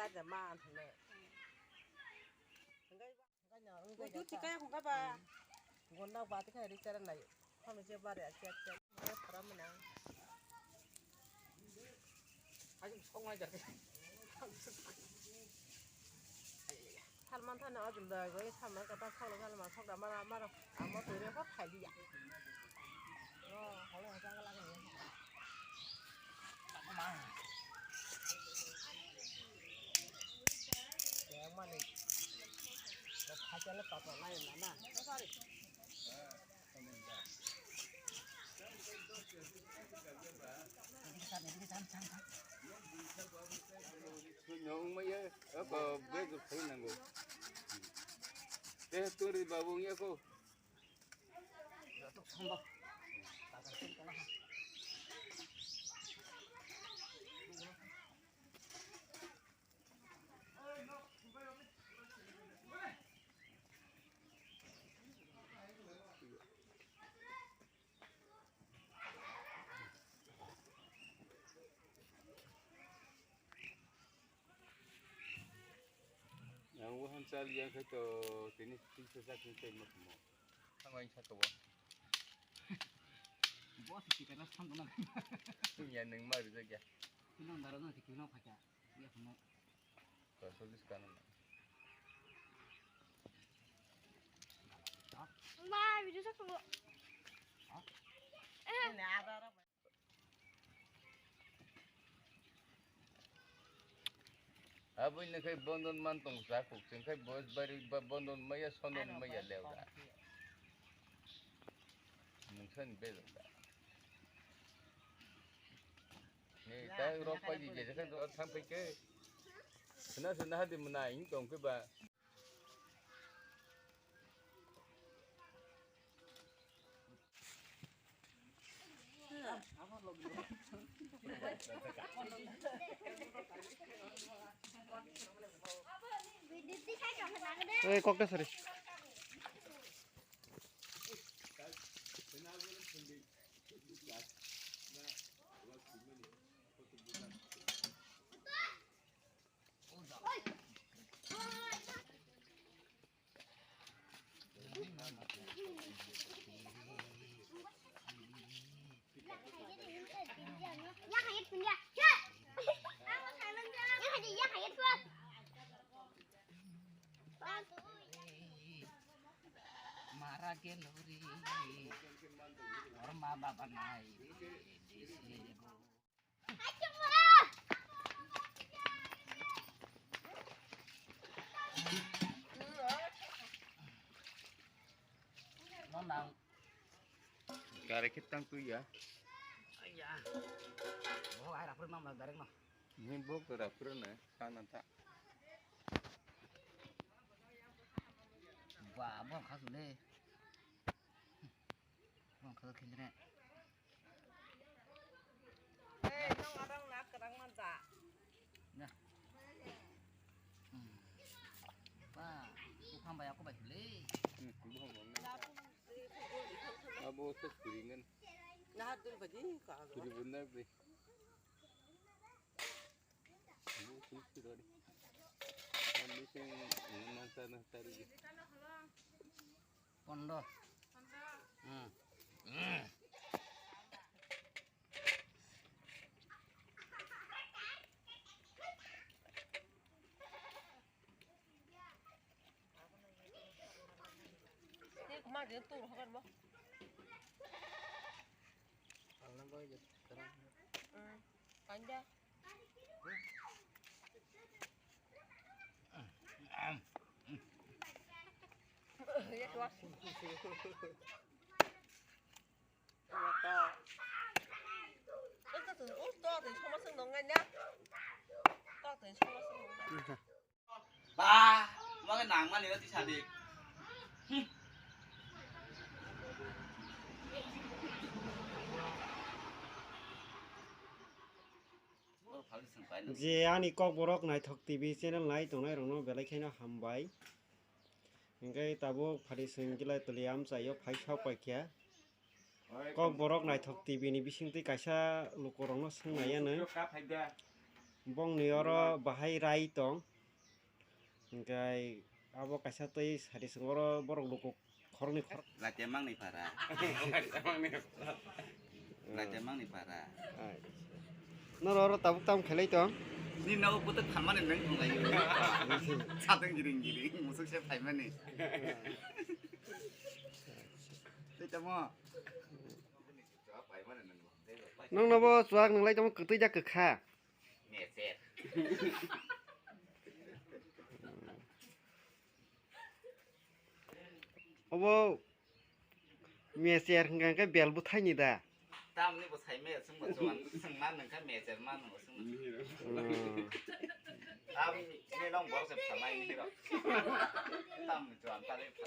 가자 마 안네. Ujung tiga yang enggak apa? Guna ba ta kai tara na kama je bare a chat chat na fara mana 아직 성화이 잘 살만 타나 아줌 다 거기 살만 가다 살로 살만 속다 마라 마라 아무 소리 확 팔리야 hỏi là sao cái lăng này cái mà này nó khai cho nó tọt vào này là nè nó sao đi nhung mấy ở bờ bên cái thấy là ngủ thế tôi đi vào vùng nhé cô không đâu tại cái chân nó 양호 한 쌀이야 그또 되니 진짜 진짜 뭐 상황이 찾아와 뭐 어떻게 내가 참고나 그냥 능 말이 저기 그냥 나라는 어떻게 그냥 파자 이게 정말 더 솔직히 가는 엄마 video sak dulu. nè ra đó 아버지는 그 번돈만 동사 국정 그 버리 번돈 뭐야 손돈 뭐야 레오다 문선 배운다 네 따로 빠지 이제 그 상패게 그나서나 하디 문화 인동 그봐 Video tí khác rồi hình ảnh 에 꺾다 소리. Nhắc hay hết nha. Chết. Nhắc hay gì nhắc hay hết luôn. marah ke lori orang mah bapak naik di sini jago Ayo mana? nó nào 가르치 땅구야 ya oh ai dapur mah gareng mah 니 뭐더라 그러네 사는다 và bọn khá xuống đây bọn khá kinh thế ê nó ở đâu nè cái đang man dạ nha và cô không phải có bài thử lê 뭐 먹네 아뭐 그리는 na đưa vào gì cả 그리 못나지 뭐 진짜리 미생 만사는 따르지 pondok đi mang đến tủ không cần bố 알는 거 이제 그런 앉아 얘 좋아 to to thì không có sưng nóng ngay nhá to thì không có sưng nóng ba mà cái nàng mà này nó thì xả đi যে 아니 꼭 보럭 나이턱 TV 채널 나이 동나이 롱노 별라이케나 함바이 인가이 따보 파리슨 길라이 떨리암 자요 파이 차오빠이키야 꼭 보럭 나이턱 TV니 비싱티 가샤 로코롱노 승나야는 bong ni oro bahai rai tong hingkai abo kaisa tei sari sengoro borok loko khorni khor Raja Mang nih para. Raja Mang nih para. nor oro tabuk tam khelai tong Ni nau putuk khaman neng ngai. Sadeng giring musuk se phaiman ni. Tei chamo. nong nobo chuak nonglai tong kwtui jak kwkha Nge set. obo meser hingga ke bel buthai ni da Tam ni bo sai me sung bo chuan sung man nang ka me set man no sung. Tam ni long bo se phamai ni ro. Tam chuan pa le ka.